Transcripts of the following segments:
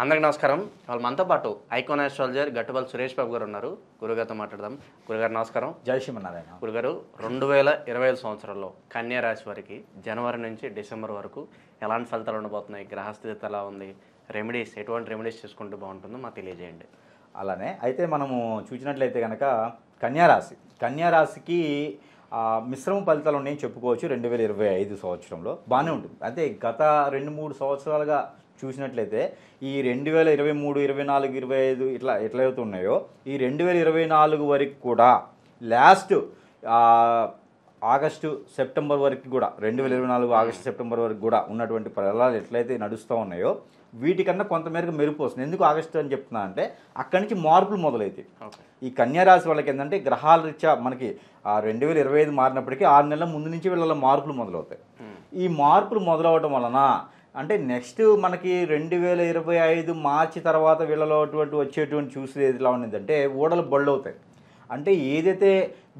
అందరికీ నమస్కారం. మనతో పాటు ఐకాన్ ఆస్ట్రాలజర్ గట్టుబల్ సురేష్ బాబు గారు ఉన్నారు. గురుగారితో మాట్లాడదాం. గురుగారు నమస్కారం. జై శ్రీమన్నారాయణ. గురుగారు, 2025 సంవత్సరంలో కన్యా రాశి వారికి జనవరి నుంచి డిసెంబర్ వరకు ఎలాంటి ఫలితాలు ఉండబోతున్నాయి? గ్రహస్థితి ఎలా ఉంది? రెమెడీస్, ఎటువంటి రెమెడీస్ చేసుకుంటూ బాగుంటుందో మాకు తెలియజేయండి. అలానే అయితే మనము చూసినట్లయితే కనుక కన్యారాశికి మిశ్రమ ఫలితాలు ఉన్నాయని చెప్పుకోవచ్చు. 2025 సంవత్సరంలో బాగానే ఉంటుంది. అయితే గత 2-3 సంవత్సరాలుగా చూసినట్లయితే ఈ 2023, 24, 25 ఎట్లయితే ఉన్నాయో ఈ 2024 వరకు కూడా లాస్ట్ ఆగస్టు సెప్టెంబర్ వరకు కూడా 2024 ఆగస్టు సెప్టెంబర్ వరకు కూడా ఉన్నటువంటి ఫలాలు ఎట్లయితే నడుస్తూ ఉన్నాయో వీటికన్నా కొంతమేరకు మెరుపు వస్తుంది. ఎందుకు ఆగస్టు అని చెప్తున్నా అంటే అక్కడి నుంచి మార్పులు మొదలవుతాయి. ఈ కన్యారాశి వాళ్ళకి ఏంటంటే గ్రహాల రీత్యా మనకి 2025 మారినప్పటికీ 6 నెలల ముందు నుంచి వీళ్ళ మార్పులు మొదలవుతాయి. ఈ మార్పులు మొదలవడం వలన అంటే నెక్స్ట్ మనకి 2025 మార్చి తర్వాత వీళ్ళలో వచ్చేటువంటి చూసేది ఎలా ఉండేదంటే ఊడలు బళ్ళు అవుతాయి. అంటే ఏదైతే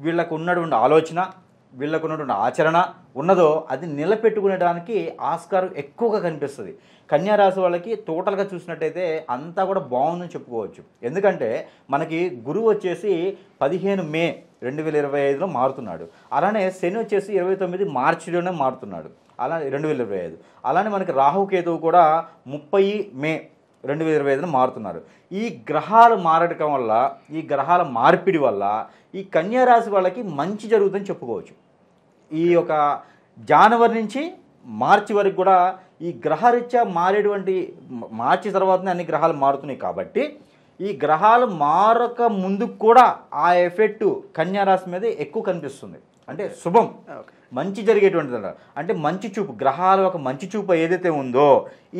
వీళ్ళకు ఉన్నటువంటి ఆలోచన, వీళ్ళకు ఉన్నటువంటి ఆచరణ ఉన్నదో అది నిలబెట్టుకునేడానికి ఆస్కారం ఎక్కువగా కనిపిస్తుంది. కన్యారాశి వాళ్ళకి టోటల్గా చూసినట్టయితే అంతా కూడా బాగుందని చెప్పుకోవచ్చు. ఎందుకంటే మనకి గురువు వచ్చేసి 15 మే 2025లో మారుతున్నాడు. అలానే శని వచ్చేసి 29 మార్చిలోనే మారుతున్నాడు. అలా 2025. అలానే మనకి రాహుకేతువు కూడా 30 మే 2025 మారుతున్నారు. ఈ గ్రహాలు మారడం వల్ల, ఈ గ్రహాల మార్పిడి వల్ల ఈ కన్యారాశి వాళ్ళకి మంచి జరుగుతుందని చెప్పుకోవచ్చు. ఈ యొక్క జనవరి నుంచి మార్చి వరకు కూడా ఈ గ్రహరీత్యా మారేటువంటి మార్చి తర్వాతనే అన్ని గ్రహాలు మారుతున్నాయి. కాబట్టి ఈ గ్రహాలు మారక ముందు కూడా ఆ ఎఫెక్టు కన్యారాశి మీద ఎక్కువ కనిపిస్తుంది. అంటే శుభం, మంచి జరిగేటువంటిది. అంటే మంచి చూపు, గ్రహాల ఒక మంచి చూపు ఏదైతే ఉందో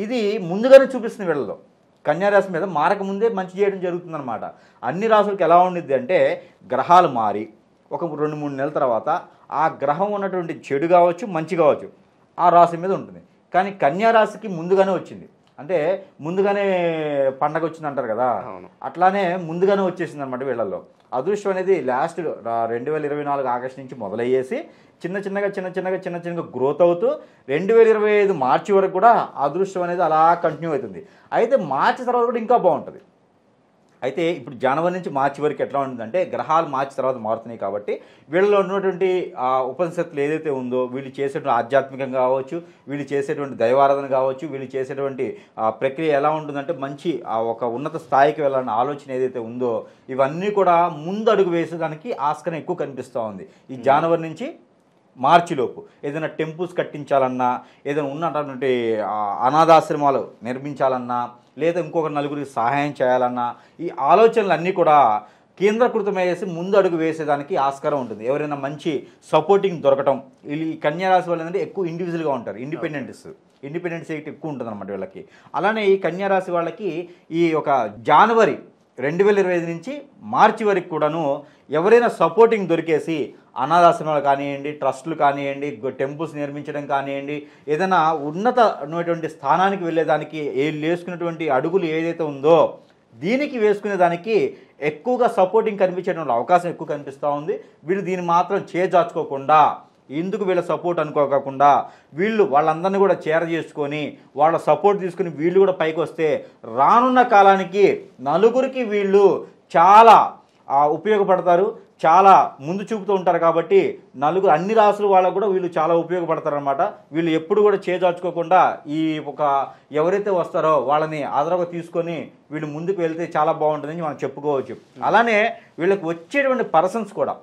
ఇది ముందుగానే చూపిస్తుంది వీళ్ళలో. కన్యారాశి మీద మారకముందే మంచి చేయడం జరుగుతుందన్నమాట. అన్ని రాశులకు ఎలా ఉండిద్ది అంటే గ్రహాలు మారి ఒక 2-3 నెలల తర్వాత ఆ గ్రహం ఉన్నటువంటి చెడు కావచ్చు, మంచి కావచ్చు ఆ రాశి మీద ఉంటుంది. కానీ కన్యారాశికి ముందుగానే వచ్చింది. అంటే ముందుగానే పండగ వచ్చింది అంటారు కదా, అట్లానే ముందుగానే వచ్చేసింది అనమాట వీళ్ళల్లో. అదృష్టం అనేది లాస్ట్ 2024 ఆగస్టు నుంచి మొదలయ్యేసి చిన్న చిన్నగా గ్రోత్ అవుతూ 2025 మార్చి వరకు కూడా అదృష్టం అనేది అలా కంటిన్యూ అవుతుంది. అయితే మార్చి తర్వాత కూడా ఇంకా బాగుంటుంది. అయితే ఇప్పుడు జనవరి నుంచి మార్చి వరకు ఎట్లా ఉంటుందంటే గ్రహాలు మార్చి తర్వాత మారుతున్నాయి. కాబట్టి వీళ్ళలో ఉన్నటువంటి ఉపనిషత్తులు ఏదైతే ఉందో వీళ్ళు చేసేటువంటి ఆధ్యాత్మికంగా కావచ్చు, వీళ్ళు చేసేటువంటి దైవారాధన కావచ్చు, వీళ్ళు చేసేటువంటి ప్రక్రియ ఎలా ఉంటుందంటే మంచి ఒక ఉన్నత స్థాయికి వెళ్ళాలన్న ఆలోచన ఏదైతే ఉందో ఇవన్నీ కూడా ముందు అడుగు వేసేదానికి ఆస్కారం ఎక్కువ కనిపిస్తూ ఉంది. ఈ జనవరి నుంచి మార్చిలోపు ఏదైనా టెంపుల్స్ కట్టించాలన్నా, ఏదైనా ఉన్నటువంటి అనాథాశ్రమాలు నిర్మించాలన్నా, లేదా ఇంకొక నలుగురికి సహాయం చేయాలన్నా ఈ ఆలోచనలన్నీ కూడా కేంద్రీకృతమయ్యేసి ముందు అడుగు వేసేదానికి ఆస్కారం ఉంటుంది. ఎవరైనా మంచి సపోర్టింగ్ దొరకటం. ఈ కన్యారాశి వాళ్ళు ఏంటంటే ఎక్కువ ఇండివిజువల్గా ఉంటారు. ఇండిపెండెన్స్ ఎక్కువ ఉంటుంది అన్నమాట వీళ్ళకి. అలానే ఈ కన్యారాశి వాళ్ళకి ఈ ఒక జనవరి 2025 నుంచి మార్చి వరకు కూడాను ఎవరైనా సపోర్టింగ్ దొరికేసి అనాథాశ్రమాలు కానివ్వండి, ట్రస్టులు కానివ్వండి, టెంపుల్స్ నిర్మించడం కానివ్వండి, ఏదైనా ఉన్నతమైనటువంటి స్థానానికి వెళ్ళేదానికి వేసుకున్నటువంటి అడుగులు ఏదైతే ఉందో దీనికి వేసుకునేదానికి ఎక్కువగా సపోర్టింగ్ కనిపించడం అవకాశం ఎక్కువ కనిపిస్తూ ఉంది. వీళ్ళు దీన్ని మాత్రం చేజార్చుకోకుండా, ఎందుకు వీళ్ళ సపోర్ట్ అనుకోకుండా వాళ్ళందరినీ కూడా చేసుకొని వాళ్ళ సపోర్ట్ తీసుకుని వీళ్ళు కూడా పైకి వస్తే రానున్న కాలానికి నలుగురికి వీళ్ళు చాలా ఉపయోగపడతారు, చాలా ముందు చూపుతూ ఉంటారు. కాబట్టి అన్ని రాసులు వాళ్ళకు కూడా వీళ్ళు చాలా ఉపయోగపడతారు అనమాట. వీళ్ళు ఎప్పుడు కూడా చేజార్చుకోకుండా ఈ ఒక ఎవరైతే వస్తారో వాళ్ళని ఆదరగా తీసుకొని వీళ్ళు ముందుకు వెళ్తే చాలా బాగుంటుందని మనం చెప్పుకోవచ్చు. అలానే వీళ్ళకి వచ్చేటువంటి పర్సన్స్ కూడా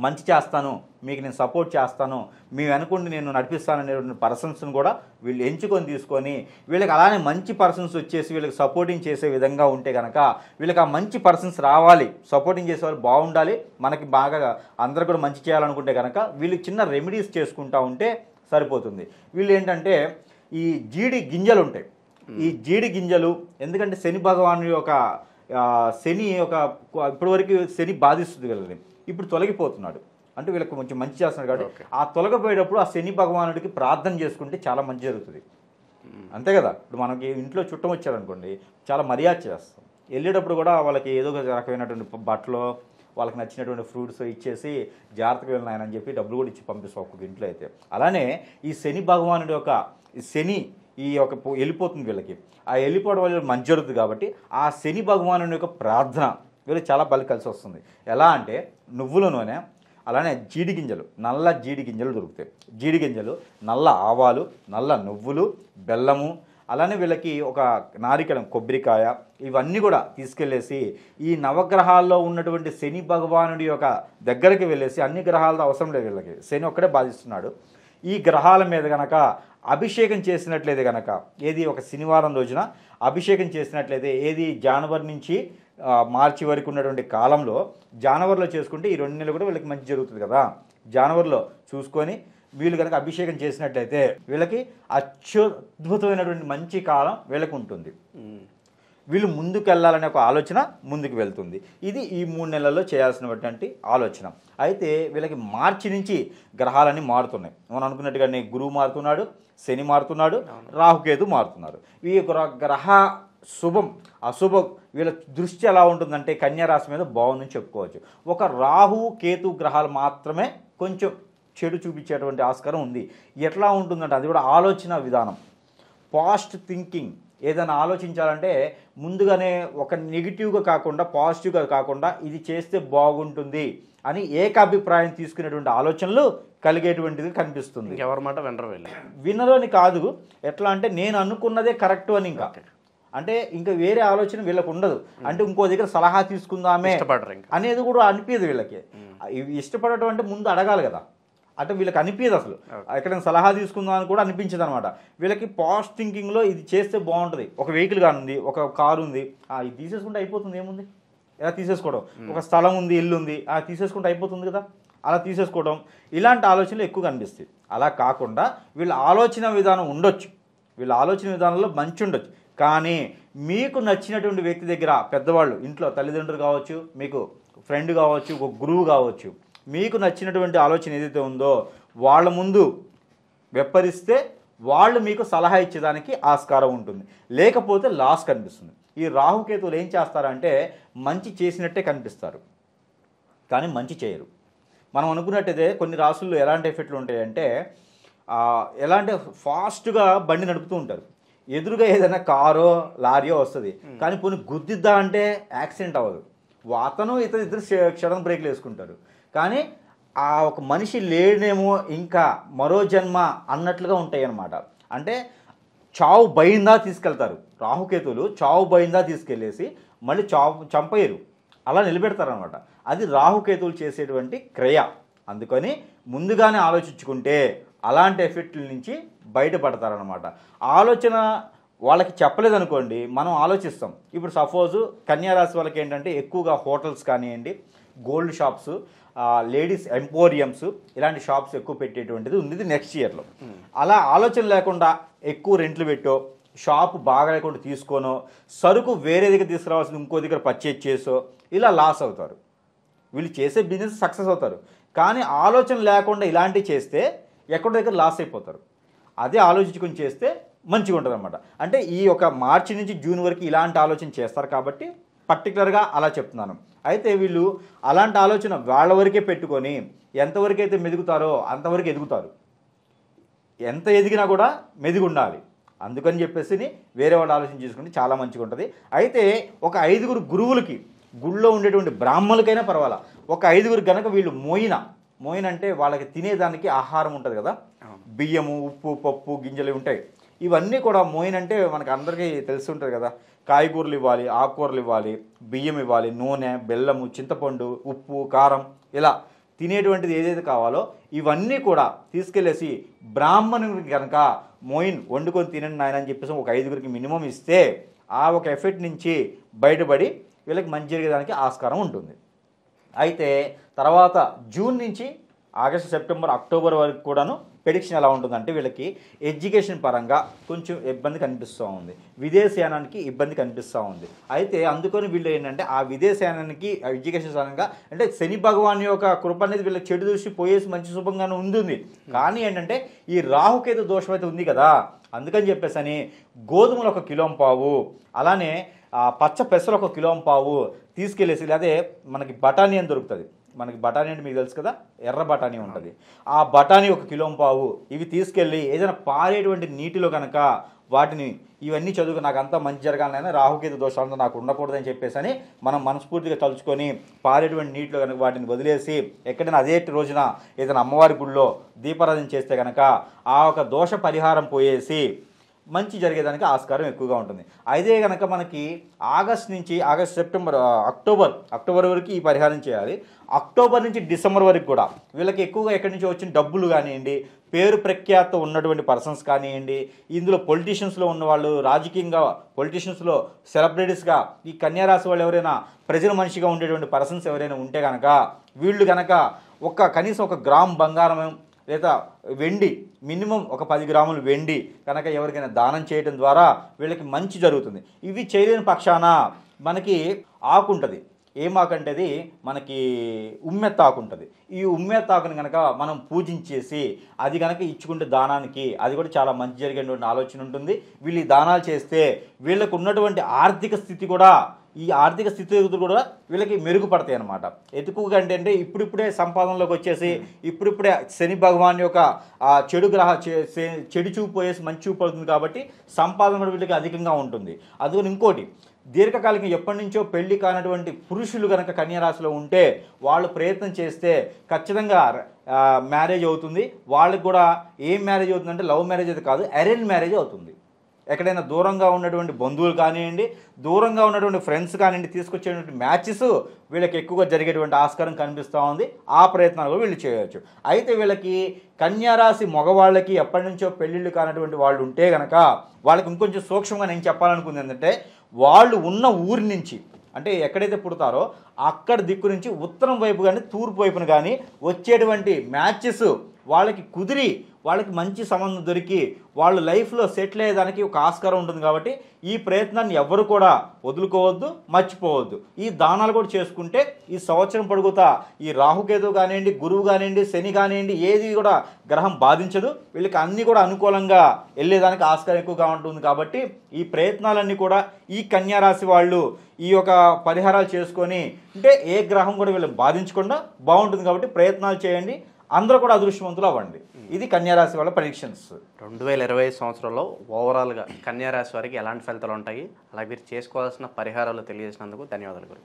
మంచి చేస్తాను, మీకు నేను సపోర్ట్ చేస్తాను, మీ వెనుకుండి నేను నడిపిస్తాననేటువంటి పర్సన్స్ని కూడా వీళ్ళు ఎంచుకొని తీసుకొని వీళ్ళకి అలానే మంచి పర్సన్స్ వచ్చేసి వీళ్ళకి సపోర్టింగ్ చేసే విధంగా ఉంటే కనుక వీళ్ళకి ఆ మంచి పర్సన్స్ రావాలి, సపోర్టింగ్ చేసేవాళ్ళు బాగుండాలి, మనకి బాగా అందరూ కూడా మంచి చేయాలనుకుంటే కనుక వీళ్ళు చిన్న రెమెడీస్ చేసుకుంటూ ఉంటే సరిపోతుంది. వీళ్ళు ఏంటంటే ఈ జీడి గింజలు ఉంటాయి. ఈ జీడి గింజలు ఎందుకంటే శని భగవాను యొక్క ఇప్పటివరకు శని బాధిస్తుంది వీళ్ళని, ఇప్పుడు తొలగిపోతున్నాడు. అంటే వీళ్ళకి కొంచెం మంచి చేస్తున్నాడు. కాబట్టి ఆ తొలగిపోయేటప్పుడు ఆ శని భగవానుడికి ప్రార్థన చేసుకుంటే చాలా మంచి జరుగుతుంది. అంతే కదా. ఇప్పుడు మనకి ఇంట్లో చుట్టం వచ్చారనుకోండి చాలా మర్యాద చేస్తాం. వెళ్ళేటప్పుడు కూడా వాళ్ళకి ఏదో ఒక రకమైనటువంటి బట్టలు, వాళ్ళకి నచ్చినటువంటి ఫ్రూట్స్ ఇచ్చేసి జాగ్రత్తగా వెళ్ళినాయని చెప్పి డబ్బులు కూడా ఇచ్చి పంపిస్తాం ఒక్కొక్క ఇంట్లో అయితే. అలానే ఈ శని భగవానుడి యొక్క శని ఈ యొక్క వెళ్ళిపోతుంది వీళ్ళకి. ఆ వెళ్ళిపోవడం వల్ల మంచి జరుగుతుంది కాబట్టి ఆ శని భగవానుని యొక్క ప్రార్థన వీళ్ళకి చాలా బలి కలిసి వస్తుంది. ఎలా అంటే నువ్వుల నూనె, అలానే జీడి గింజలు, నల్ల జీడి గింజలు దొరుకుతాయి. జీడి గింజలు, నల్ల ఆవాలు, నల్ల నువ్వులు, బెల్లము, అలానే వీళ్ళకి ఒక నారికలం, కొబ్బరికాయ, ఇవన్నీ కూడా తీసుకెళ్ళేసి ఈ నవగ్రహాల్లో ఉన్నటువంటి శని భగవానుడి యొక్క దగ్గరికి వెళ్ళేసి, అన్ని గ్రహాలతో అవసరం లేదు వీళ్ళకి, శని ఒక్కడే బాధిస్తున్నాడు, ఈ గ్రహాల మీద గనక అభిషేకం చేసినట్లయితే గనక, ఏది ఒక శనివారం రోజున అభిషేకం చేసినట్లయితే, ఏది జనవరి నుంచి మార్చి వరకు ఉన్నటువంటి కాలంలో జనవరిలో చేసుకుంటే ఈ 2 నెలలు కూడా వీళ్ళకి మంచి జరుగుతుంది కదా. జనవరిలో చూసుకొని వీళ్ళు కనుక అభిషేకం చేసినట్లయితే వీళ్ళకి అత్యద్భుతమైనటువంటి మంచి కాలం వీళ్ళకి ఉంటుంది. వీళ్ళు ముందుకు వెళ్ళాలనే ఒక ఆలోచన ముందుకు వెళ్తుంది. ఇది ఈ 3 నెలల్లో చేయాల్సినటువంటి ఆలోచన. అయితే వీళ్ళకి మార్చి నుంచి గ్రహాలన్నీ మారుతున్నాయి. మనం అనుకున్నట్టుగానే గురువు మారుతున్నాడు, శని మారుతున్నాడు, రాహుకేతు మారుతున్నారు. ఈ గ్రహ శుభం అశుభం వీళ్ళ దృష్టి ఎలా ఉంటుందంటే కన్యా రాశి మీద బాగుందని చెప్పుకోవచ్చు. ఒక రాహు కేతు గ్రహాలు మాత్రమే కొంచెం చెడు చూపించేటువంటి ఆస్కారం ఉంది. ఎట్లా ఉంటుందంటే అది కూడా ఆలోచన విధానం, పాజిటివ్ థింకింగ్. ఏదైనా ఆలోచించాలంటే ముందుగానే ఒక నెగిటివ్గా కాకుండా పాజిటివ్గా కాకుండా ఇది చేస్తే బాగుంటుంది అని ఏకాభిప్రాయం తీసుకునేటువంటి ఆలోచనలు కలిగేటువంటిది కనిపిస్తుంది. ఎవరి మాట వినరు వీళ్ళు. వినరని కాదు, ఎట్లా అంటే నేను అనుకున్నదే కరెక్ట్ అని, ఇంకా ఇంకా వేరే ఆలోచన వీళ్ళకి ఉండదు. అంటే ఇంకో దగ్గర సలహా తీసుకుందామే అనేది కూడా అనిపించదు వీళ్ళకి. ఇష్టపడటం అంటే ముందు అడగాలి కదా, అంటే వీళ్ళకి అనిపించదు అసలు. ఎక్కడైనా సలహా తీసుకుందాం అని కూడా అనిపించదు అనమాట. వీళ్ళకి పాజిటివ్ థింకింగ్లో ఇది చేస్తే బాగుంటుంది. ఒక వెహికల్ కానీ ఉంది, ఒక కారు ఉంది, ఇది తీసేసుకుంటే అయిపోతుంది, ఏముంది ఎలా తీసేసుకోవడం. ఒక స్థలం ఉంది, ఇల్లు ఉంది, తీసేసుకుంటే అయిపోతుంది కదా, అలా తీసేసుకోవడం. ఇలాంటి ఆలోచనలు ఎక్కువ కనిపిస్తాయి. అలా కాకుండా వీళ్ళ ఆలోచన విధానం ఉండొచ్చు, వీళ్ళ ఆలోచన విధానంలో మంచి ఉండొచ్చు. కానీ మీకు నచ్చినటువంటి వ్యక్తి దగ్గర, పెద్దవాళ్ళు ఇంట్లో తల్లిదండ్రులు కావచ్చు, మీకు ఫ్రెండ్ కావచ్చు, ఒక గురువు కావచ్చు, మీకు నచ్చినటువంటి ఆలోచన ఏదైతే ఉందో వాళ్ళ ముందు వెప్పరిస్తే వాళ్ళు మీకు సలహా ఇచ్చేదానికి ఆస్కారం ఉంటుంది. లేకపోతే లాస్ కనిపిస్తుంది. ఈ రాహుకేతువులు ఏం చేస్తారంటే మంచి చేసినట్టే కనిపిస్తారు కానీ మంచి చేయరు. మనం అనుకున్నట్టయితే కొన్ని రాసుల్లో ఎలాంటి ఎఫెక్ట్లు ఉంటాయంటే, ఎలా అంటే ఫాస్ట్గా బండి నడుపుతూ ఉంటారు, ఎదురుగా ఏదైనా కారో లారీయో వస్తుంది, కానీ పోనీ గుద్దిద్దా అంటే యాక్సిడెంట్ అవ్వదు. అతను ఇద్దరు క్షణం బ్రేక్లు వేసుకుంటారు, కానీ ఆ ఒక మనిషి లేనేమో ఇంకా మరో జన్మ అన్నట్లుగా ఉంటాయి అన్నమాట. అంటే చావు భయందా తీసుకెళ్తారు రాహుకేతువులు, చావు భయందా తీసుకెళ్ళేసి మళ్ళీ చంపేయరు, అలా నిలబెడతారనమాట. అది రాహుకేతువులు చేసేటువంటి క్రియ. అందుకని ముందుగానే ఆలోచించుకుంటే అలాంటి ఎఫెక్ట్ల నుంచి బయటపడతారనమాట. ఆలోచన వాళ్ళకి చెప్పలేదనుకోండి, మనం ఆలోచిస్తాం. ఇప్పుడు సపోజు కన్యారాశి వాళ్ళకి ఏంటంటే ఎక్కువగా హోటల్స్ కానివ్వండి, గోల్డ్ షాప్స్, లేడీస్ ఎంపోరియంస్, ఇలాంటి షాప్స్ ఎక్కువ పెట్టేటువంటిది ఉంది నెక్స్ట్ ఇయర్లో. అలా ఆలోచన లేకుండా ఎక్కువ రెంట్లు పెట్టో, షాప్ బాగా లేకుండా తీసుకోనో, సరుకు వేరే దగ్గర తీసుకురావాల్సింది ఇంకో దగ్గర పర్చేజ్ చేసో ఇలా లాస్ అవుతారు. వీళ్ళు చేసే బిజినెస్ సక్సెస్ అవుతారు, కానీ ఆలోచన లేకుండా ఇలాంటివి చేస్తే ఎక్కడో దగ్గర లాస్ అయిపోతారు. అదే ఆలోచించుకొని చేస్తే మంచిగా ఉంటుంది అనమాట. అంటే ఈ ఒక మార్చి నుంచి జూన్ వరకు ఇలాంటి ఆలోచన చేస్తారు కాబట్టి పర్టికులర్గా అలా చెప్తున్నాను. అయితే వీళ్ళు అలాంటి ఆలోచన వాళ్ళ వరకే పెట్టుకొని ఎంతవరకు అయితే మెదుగుతారో అంతవరకు ఎదుగుతారు. ఎంత ఎదిగినా కూడా మెదిగి ఉండాలి. అందుకని చెప్పేసి వేరే వాళ్ళు ఆలోచన చేసుకుంటే చాలా మంచిగా ఉంటుంది. అయితే ఒక 5 గురువులకి, గుళ్ళో ఉండేటువంటి బ్రాహ్మణులకైనా పర్వాలా, ఒక 5 కనుక వీళ్ళు మోయిన అంటే వాళ్ళకి తినేదానికి ఆహారం ఉంటుంది కదా, బియ్యము, ఉప్పు, పప్పు, గింజలు ఉంటాయి. ఇవన్నీ కూడా మోయిన్ అంటే మనకు అందరికీ తెలిసి ఉంటుంది కదా, కాయగూరలు ఇవ్వాలి, ఆకుకూరలు ఇవ్వాలి, బియ్యం ఇవ్వాలి, నూనె, బెల్లము, చింతపండు, ఉప్పు, కారం, ఇలా తినేటువంటిది ఏదైతే కావాలో ఇవన్నీ కూడా తీసుకెళ్ళేసి బ్రాహ్మణుడికి కనుక మోయిన్ వండుకొని తినండి నాయన అని చెప్పేసి ఒక 5 మినిమం ఇస్తే ఆ ఒక ఎఫెక్ట్ నుంచి బయటపడి వీళ్ళకి మంచి జరిగేదానికి ఆస్కారం ఉంటుంది. అయితే తర్వాత జూన్ నుంచి ఆగస్టు, సెప్టెంబర్, అక్టోబర్ వరకు కూడాను ప్రెడిక్షన్ ఎలా ఉంటుందంటే వీళ్ళకి ఎడ్యుకేషన్ పరంగా కొంచెం ఇబ్బంది కనిపిస్తూ ఉంది, విదేశయానానికి ఇబ్బంది కనిపిస్తూ ఉంది. అయితే అందుకని వీళ్ళు ఏంటంటే ఆ విదేశయానానికి ఎడ్యుకేషన్ పరంగా అంటే శని భగవాన్ యొక్క కృప అనేది వీళ్ళకి చెడు దృష్టి పోయేసి మంచి శుభంగానే ఉంటుంది. కానీ ఏంటంటే ఈ రాహుకేతు దోషం అయితే ఉంది కదా, అందుకని చెప్పేసి అని గోధుమలు 1 కిలోంపావు, అలానే పచ్చ పెసలు 1 కిలోంపావు తీసుకెళ్ళేసి, అదే మనకి బఠానీ అని దొరుకుతుంది, మనకి బఠానీ అంటే మీకు తెలుసు కదా, ఎర్ర బఠానీ ఉంటుంది, ఆ బఠానీ 1 కిలోంపావు ఇవి తీసుకెళ్ళి ఏదైనా పారేటువంటి నీటిలో కనుక వాటిని ఇవన్నీ చదువుకు నాకు అంతా మంచి జరగాలనైనా రాహుకేతు దోషాలతో నాకు ఉండకూడదని చెప్పేసి అని మనం మనస్ఫూర్తిగా తలుచుకొని పారేటువంటి నీటిలో కనుక వాటిని వదిలేసి ఎక్కడైనా అదే రోజున ఏదైనా అమ్మవారి గుడిలో దీపారాధన చేస్తే కనుక ఆ ఒక దోష పరిహారం పోయేసి మంచి జరిగేదానికి ఆస్కారం ఎక్కువగా ఉంటుంది. అయితే కనుక మనకి ఆగస్ట్ నుంచి సెప్టెంబర్ అక్టోబర్ వరకు ఈ పరిహారం చేయాలి. అక్టోబర్ నుంచి డిసెంబర్ వరకు కూడా వీళ్ళకి ఎక్కువగా ఎక్కడి నుంచి వచ్చిన డబ్బులు కానివ్వండి, పేరు ప్రఖ్యాత ఉన్నటువంటి పర్సన్స్ కానివ్వండి, ఇందులో పొలిటీషియన్స్లో ఉన్నవాళ్ళు, రాజకీయంగా పొలిటీషియన్స్లో సెలబ్రిటీస్గా ఈ కన్యారాశి వాళ్ళు ఎవరైనా ప్రజల మనిషిగా ఉండేటువంటి పర్సన్స్ ఎవరైనా ఉంటే కనుక వీళ్ళు కనుక కనీసం 1 గ్రామ్ బంగారం లేదా వెండి, మినిమం 10 గ్రాములు వెండి కనుక ఎవరికైనా దానం చేయడం ద్వారా వీళ్ళకి మంచి జరుగుతుంది. ఇవి చేయలేని పక్షాన మనకి ఆకు ఉంటుంది. ఏం ఆకు అంటే అది మనకి ఉమ్మెత్త ఆకు ఉంటుంది. ఈ ఉమ్మెత్త ఆకుని కనుక మనం పూజించేసి అది కనుక ఇచ్చుకుంటే దానానికి అది కూడా చాలా మంచి జరిగేటువంటి ఆలోచన ఉంటుంది. వీళ్ళు ఈ దానాలు చేస్తే వీళ్ళకు ఉన్నటువంటి ఆర్థిక స్థితి కూడా ఈ ఆర్థిక స్థితిగతులు కూడా వీళ్ళకి మెరుగుపడతాయి అన్నమాట. ఎందుకుగా అంటే ఇప్పుడిప్పుడే సంపాదనలోకి వచ్చేసి ఇప్పుడిప్పుడే శని భగవాన్ యొక్క చెడు చూపు పోయేసి మంచి చూపు పడుతుంది కాబట్టి సంపాదన కూడా వీళ్ళకి అధికంగా ఉంటుంది. అందుకని ఇంకోటి, దీర్ఘకాలిక ఎప్పటి నుంచో పెళ్లి కానటువంటి పురుషులు కనుక కన్యారాశిలో ఉంటే వాళ్ళు ప్రయత్నం చేస్తే ఖచ్చితంగా మ్యారేజ్ అవుతుంది. వాళ్ళకి కూడా ఏం మ్యారేజ్ అవుతుందంటే లవ్ మ్యారేజ్ అయితే కాదు, అరేంజ్ మ్యారేజ్ అవుతుంది. ఎక్కడైనా దూరంగా ఉన్నటువంటి బంధువులు కానివ్వండి, దూరంగా ఉన్నటువంటి ఫ్రెండ్స్ కానివ్వండి తీసుకొచ్చేటువంటి మ్యాచెస్ వీళ్ళకి ఎక్కువగా జరిగేటువంటి ఆస్కారం కనిపిస్తూ ఉంది. ఆ ప్రయత్నాలు కూడా వీళ్ళు చేయవచ్చు. అయితే వీళ్ళకి కన్యారాశి మగవాళ్ళకి ఎప్పటి నుంచో పెళ్ళిళ్ళు కానటువంటి వాళ్ళు ఉంటే కనుక వాళ్ళకి ఇంకొంచెం సూక్ష్మంగా నేను చెప్పాలనుకుంది ఏంటంటే, వాళ్ళు ఉన్న ఊరి నుంచి అంటే ఎక్కడైతే పుడతారో అక్కడ దిక్కు నుంచి ఉత్తరం వైపు కానీ తూర్పు వైపున కానీ వచ్చేటువంటి మ్యాచెస్ వాళ్ళకి కుదిరి వాళ్ళకి మంచి సంబంధం దొరికి వాళ్ళు లైఫ్లో సెటిల్ అయ్యేదానికి ఒక ఆస్కారం ఉంటుంది. కాబట్టి ఈ ప్రయత్నాన్ని ఎవరు కూడా వదులుకోవద్దు, మర్చిపోవద్దు. ఈ దానాలు కూడా చేసుకుంటే ఈ సంవత్సరం పొడుగుతా ఈ రాహుకేతు కానివ్వండి, గురువు కానివ్వండి, శని కానివ్వండి, ఏది కూడా గ్రహం బాధించదు. వీళ్ళకి అన్నీ కూడా అనుకూలంగా వెళ్ళేదానికి ఆస్కారం ఎక్కువగా ఉంటుంది. కాబట్టి ఈ ప్రయత్నాలన్నీ కూడా ఈ కన్యారాశి వాళ్ళు ఈ యొక్క పరిహారాలు చేసుకొని అంటే ఏ గ్రహం కూడా వీళ్ళని బాధించకుండా బాగుంటుంది. కాబట్టి ప్రయత్నాలు చేయండి, అందరూ కూడా అదృష్టవంతులు అవ్వండి. ఇది కన్యారాశి వాళ్ళ ప్రెడిక్షన్స్. 2025 సంవత్సరంలో ఓవరాల్గా కన్యారాశి వారికి ఎలాంటి ఫలితాలు ఉంటాయి, అలాగే మీరు చేసుకోవాల్సిన పరిహారాలు తెలియజేసినందుకు ధన్యవాదాలు గురు.